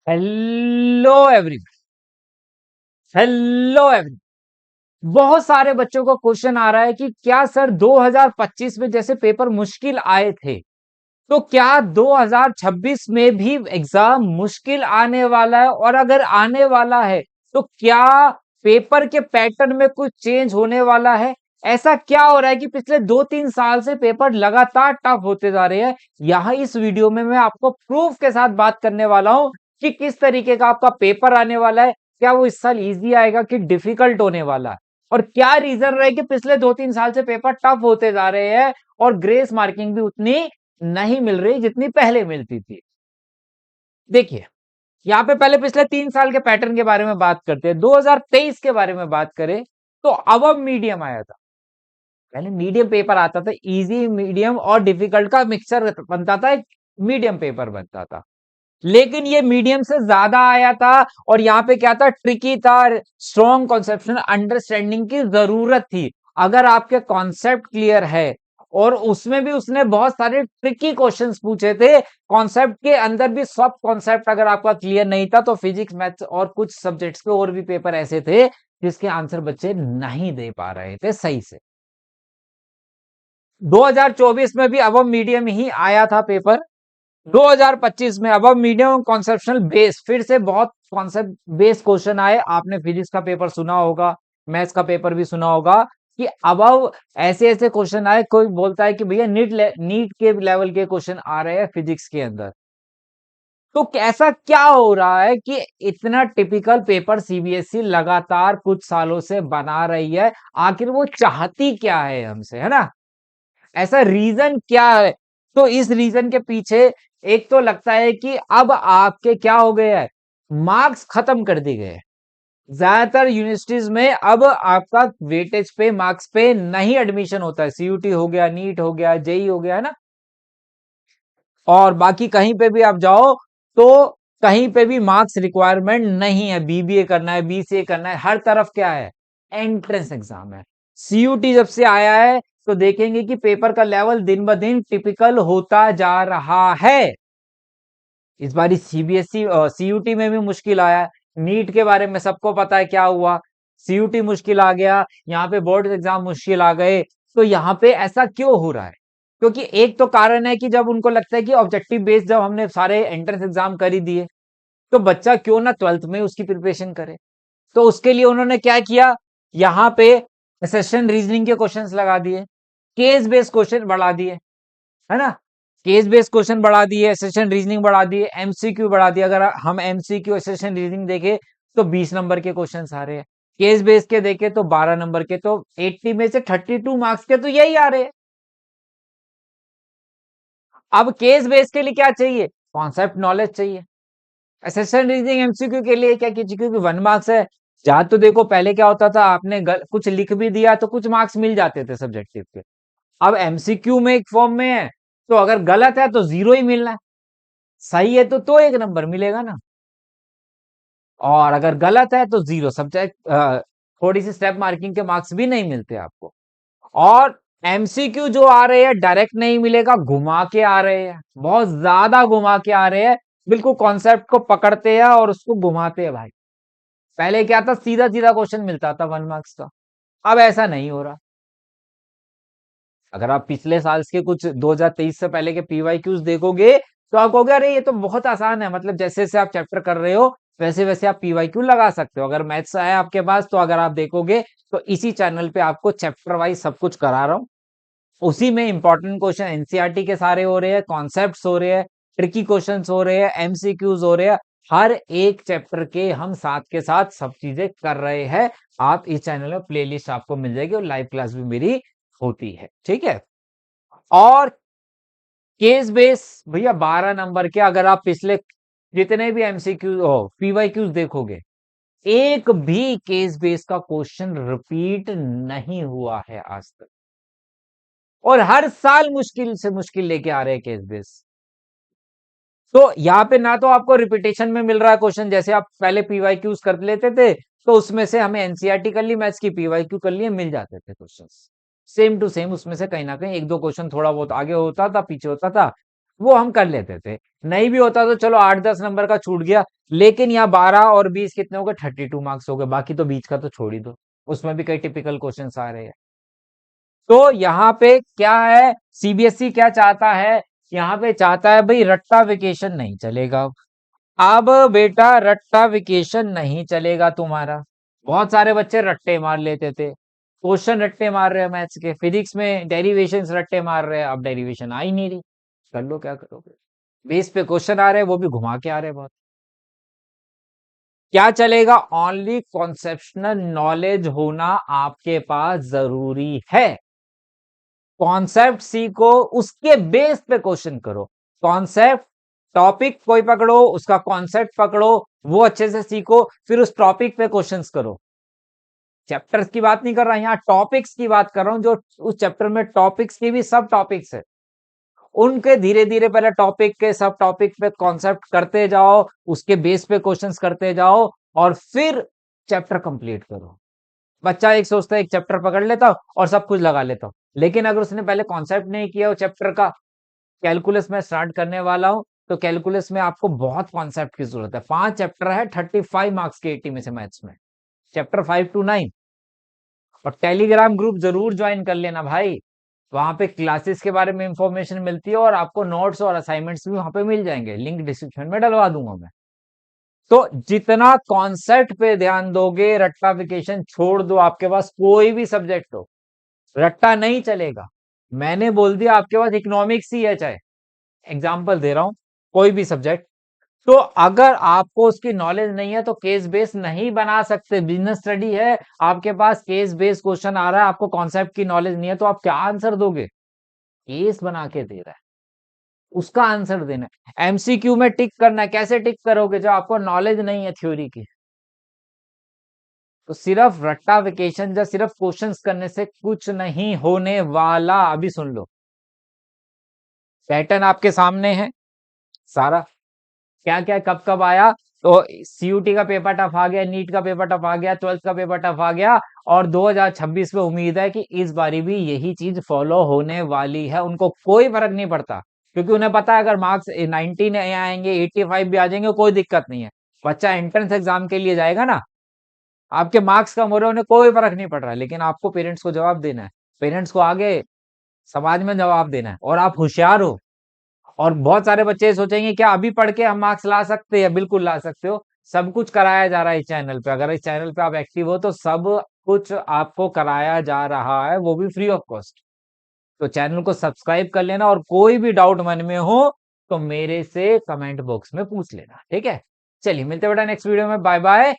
Hello everyone. Hello everyone. बहुत सारे बच्चों को क्वेश्चन आ रहा है कि क्या सर 2025 में जैसे पेपर मुश्किल आए थे, तो क्या 2026 में भी एग्जाम मुश्किल आने वाला है, और अगर आने वाला है तो क्या पेपर के पैटर्न में कुछ चेंज होने वाला है। ऐसा क्या हो रहा है कि पिछले 2-3 साल से पेपर लगातार टफ होते जा रहे हैं। यहाँ इस वीडियो में मैं आपको प्रूफ के साथ बात करने वाला हूं कि किस तरीके का आपका पेपर आने वाला है। क्या वो इस साल इजी आएगा कि डिफिकल्ट होने वाला है, और क्या रीजन रहे कि पिछले 2-3 साल से पेपर टफ होते जा रहे हैं और ग्रेस मार्किंग भी उतनी नहीं मिल रही जितनी पहले मिलती थी। देखिए, यहाँ पे पहले पिछले 3 साल के पैटर्न के बारे में बात करते हैं। 2023 के बारे में बात करें तो अब मीडियम आया था। पहले मीडियम पेपर आता था, इजी मीडियम और डिफिकल्ट का मिक्सचर बनता था, एक मीडियम पेपर बनता था। लेकिन ये मीडियम से ज्यादा आया था, और यहाँ पे क्या था, ट्रिकी था, स्ट्रॉन्ग कॉन्सेप्शनल अंडरस्टैंडिंग की जरूरत थी। अगर आपके कॉन्सेप्ट क्लियर है, और उसमें भी उसने बहुत सारे ट्रिकी क्वेश्चंस पूछे थे, कॉन्सेप्ट के अंदर भी सब कॉन्सेप्ट अगर आपका क्लियर नहीं था तो फिजिक्स मैथ्स और कुछ सब्जेक्ट्स के और भी पेपर ऐसे थे जिसके आंसर बच्चे नहीं दे पा रहे थे सही से। 2024 में भी अब मीडियम ही आया था पेपर। 2025 में अब मीडियम कॉन्सेप्शनल बेस, फिर से बहुत कॉन्सेप्ट बेस क्वेश्चन आए। आपने फिजिक्स का पेपर सुना होगा, मैथ्स का पेपर भी सुना होगा कि अब ऐसे ऐसे क्वेश्चन आए। कोई बोलता है कि भैया नीट के लेवल के क्वेश्चन आ रहे हैं फिजिक्स के अंदर। तो ऐसा क्या हो रहा है कि इतना टिपिकल पेपर सीबीएसई लगातार कुछ सालों से बना रही है। आखिर वो चाहती क्या है हमसे, है ना? ऐसा रीजन क्या है? तो इस रीजन के पीछे एक तो लगता है कि अब आपके क्या हो गए है, मार्क्स खत्म कर दिए गए। ज्यादातर यूनिवर्सिटीज में अब आपका वेटेज पे, मार्क्स पे नहीं एडमिशन होता है। सीयूटी हो गया, नीट हो गया, जेई हो गया, है ना? और बाकी कहीं पे भी आप जाओ तो कहीं पे भी मार्क्स रिक्वायरमेंट नहीं है। बीबीए करना है, बीसीए करना है, हर तरफ क्या है, एंट्रेंस एग्जाम है। सीयूटी जब से आया है तो देखेंगे कि पेपर का लेवल दिन ब दिन टिपिकल होता जा रहा है। इस बार सीबीएसई सीयूटी में भी मुश्किल आया है। नीट के बारे में सबको पता है क्या हुआ, सीयूटी मुश्किल आ गया, यहाँ पे बोर्ड एग्जाम मुश्किल आ गए। तो यहाँ पे ऐसा क्यों हो रहा है? क्योंकि एक तो कारण है कि जब उनको लगता है कि ऑब्जेक्टिव बेस्ड, जब हमने सारे एंट्रेंस एग्जाम कर ही दिए तो बच्चा क्यों ना 12th में उसकी प्रिपरेशन करे। तो उसके लिए उन्होंने क्या किया, यहाँ पे सेशन रीजनिंग के क्वेश्चंस लगा दिए, केस बेस्ड क्वेश्चन बढ़ा दिए, है ना? केस बेस्ड क्वेश्चन बढ़ा दिए, सेशन रीजनिंग बढ़ा दिए, एमसीक्यू बढ़ा दिया। अगर हम एमसीक्यू सेशन रीजनिंग देखे तो 20 नंबर के क्वेश्चन आ रहे हैं, केस बेस्ड के देखे तो 12 नंबर के। तो 80 में से 32 मार्क्स के तो यही आ रहे हैं। अब केस बेस्ड के लिए क्या चाहिए, कॉन्सेप्ट नॉलेज चाहिए। सेशन रीजनिंग एमसीक्यू के लिए क्या कीजिए, क्योंकि 1 मार्क्स है। जहां तो देखो पहले क्या होता था, आपने कुछ लिख भी दिया तो कुछ मार्क्स मिल जाते थे सब्जेक्टिव के। अब एमसीक्यू में एक फॉर्म में है, तो अगर गलत है तो 0 ही मिलना है, सही है तो 1 नंबर मिलेगा ना। और अगर गलत है तो 0 सब्जेक्ट, थोड़ी सी स्टेप मार्किंग के मार्क्स भी नहीं मिलते आपको। और एमसीक्यू जो आ रहे हैं डायरेक्ट नहीं मिलेगा, घुमा के आ रहे हैं, बहुत ज्यादा घुमा के आ रहे हैं। बिल्कुल कॉन्सेप्ट को पकड़ते हैं और उसको घुमाते हैं भाई। पहले क्या था, सीधा सीधा क्वेश्चन मिलता था 1 मार्क्स का। अब ऐसा नहीं हो रहा। अगर आप पिछले साल के कुछ 2023 से पहले के पीवाईक्यूज देखोगे तो आप कहोगे अरे ये तो बहुत आसान है। मतलब जैसे जैसे आप चैप्टर कर रहे हो वैसे वैसे आप पीवाईक्यू लगा सकते हो। अगर मैथ्स है आपके पास तो अगर आप देखोगे तो इसी चैनल पे आपको चैप्टर वाइज सब कुछ करा रहा हूँ। उसी में इंपॉर्टेंट क्वेश्चन एनसीईआरटी के सारे हो रहे हैं, कॉन्सेप्ट्स हो रहे हैं, ट्रिकी क्वेश्चंस हो रहे हैं, एमसीक्यूज हो रहे हैं। हर एक चैप्टर के हम साथ के साथ सब चीजें कर रहे हैं। आप इस चैनल में प्लेलिस्ट आपको मिल जाएगी और लाइव क्लास भी मेरी होती है, ठीक है? और केस बेस भैया 12 नंबर के, अगर आप पिछले जितने भी एमसीक्यू पीवाईक्यूज देखोगे, एक भी केस बेस का क्वेश्चन रिपीट नहीं हुआ है आज तक। और हर साल मुश्किल से मुश्किल लेके आ रहे हैं केस बेस। तो यहाँ पे ना तो आपको रिपीटेशन में मिल रहा है क्वेश्चन, जैसे आप पहले पीवाईक्यूज कर लेते थे तो उसमें से हमें एनसीईआरटी कर ली, मैथ्स की पीवाईक्यू कर लिए, मिल जाते थे क्वेश्चंस सेम टू सेम। उसमें से कहीं ना कहीं एक दो क्वेश्चन थोड़ा बहुत आगे होता था, पीछे होता था, वो हम कर लेते थे। नहीं भी होता तो चलो 8-10 नंबर का छूट गया, लेकिन यहाँ 12 और 20 कितने हो गए, 32 मार्क्स हो गए। बाकी तो बीच का तो छोड़ ही दो, उसमें भी कई टिपिकल क्वेश्चंस आ रहे हैं। तो यहाँ पे क्या है, सीबीएसई क्या चाहता है, यहाँ पे चाहता है भाई रट्टा वेकेशन नहीं चलेगा। अब बेटा रट्टा वेकेशन नहीं चलेगा तुम्हारा। बहुत सारे बच्चे रट्टे मार लेते थे, क्वेश्चन रट्टे मार रहे हैं मैथ्स के, फिजिक्स में डेरिवेशंस रट्टे मार रहे हैं, अब डेरिवेशन आ ही नहीं रही, कर लो क्या करोगे। बेस पे क्वेश्चन आ रहे हैं, वो भी घुमा के आ रहे हैं बहुत। क्या चलेगा, ओनली कॉन्सेप्शनल नॉलेज होना आपके पास जरूरी है। कॉन्सेप्ट सीखो, उसके बेस पे क्वेश्चन करो। कॉन्सेप्ट, टॉपिक कोई पकड़ो, उसका कॉन्सेप्ट पकड़ो, वो अच्छे से सीखो, फिर उस टॉपिक पे क्वेश्चंस करो। चैप्टर्स की बात नहीं कर रहा, यहाँ टॉपिक्स की बात कर रहा हूं, जो उस चैप्टर में टॉपिक्स की भी सब टॉपिक्स है, उनके धीरे धीरे पहले टॉपिक के सब टॉपिक पे कॉन्सेप्ट करते जाओ, उसके बेस पे क्वेश्चंस करते जाओ, और फिर चैप्टर कंप्लीट करो। बच्चा एक सोचता है एक चैप्टर पकड़ लेता हूं और सब कुछ लगा लेता हूं, लेकिन अगर उसने पहले कॉन्सेप्ट नहीं किया वो चैप्टर का, कैलकुलस में स्टार्ट करने वाला हूं, तो कैलकुलस में आपको बहुत कॉन्सेप्ट की जरूरत है। 5 चैप्टर है, 35 मार्क्स के 80 में से मैथ्स में, चैप्टर 5 to 9। और टेलीग्राम ग्रुप जरूर ज्वाइन कर लेना भाई, वहां पे क्लासेस के बारे में इंफॉर्मेशन मिलती है, और आपको नोट्स और असाइनमेंट्स भी वहां पे मिल जाएंगे, लिंक डिस्क्रिप्शन में डलवा दूंगा मैं। तो जितना कॉन्सेप्ट पे ध्यान दोगे, रट्टाफिकेशन छोड़ दो, आपके पास कोई भी सब्जेक्ट हो, रट्टा नहीं चलेगा। मैंने बोल दिया आपके पास इकोनॉमिक्स ही है, चाहे एग्जाम्पल दे रहा हूं, कोई भी सब्जेक्ट, तो अगर आपको उसकी नॉलेज नहीं है तो केस बेस नहीं बना सकते। बिजनेस स्टडी है, आपके पास केस बेस क्वेश्चन आ रहा है, आपको कॉन्सेप्ट की नॉलेज नहीं है, तो आप क्या आंसर दोगे। केस बना के दे रहा है, उसका आंसर देना है। एमसीक्यू में टिक करना है, कैसे टिक करोगे जब आपको नॉलेज नहीं है थ्योरी की। तो सिर्फ रट्टाफिकेशन या सिर्फ क्वेश्चंस करने से कुछ नहीं होने वाला। अभी सुन लो, पैटर्न आपके सामने है सारा, क्या क्या कब कब आया। तो सीयूटी का पेपर टफ आ गया, नीट का पेपर टफ आ गया, 12th का पेपर टफ आ गया, और 2026 में उम्मीद है कि इस बारी भी यही चीज फॉलो होने वाली है। उनको कोई फर्क नहीं पड़ता, क्योंकि उन्हें पता है अगर मार्क्स 90 नहीं आएंगे, 85 भी आ जाएंगे, कोई दिक्कत नहीं है। बच्चा एंट्रेंस एग्जाम के लिए जाएगा ना, आपके मार्क्स कम हो रहे हैं, उन्हें कोई फर्क नहीं पड़ रहा है, लेकिन आपको पेरेंट्स को जवाब देना है, पेरेंट्स को आगे समाज में जवाब देना है, और आप होशियार हो। और बहुत सारे बच्चे सोचेंगे क्या अभी पढ़ के हम मार्क्स ला सकते हैं, बिल्कुल ला सकते हो। सब कुछ कराया जा रहा है इस चैनल पे, अगर इस चैनल पे आप एक्टिव हो तो सब कुछ आपको कराया जा रहा है, वो भी फ्री ऑफ कॉस्ट। तो चैनल को सब्सक्राइब कर लेना, और कोई भी डाउट मन में हो तो मेरे से कमेंट बॉक्स में पूछ लेना, ठीक है। चलिए मिलते हैं बेटा नेक्स्ट वीडियो में, बाय बाय।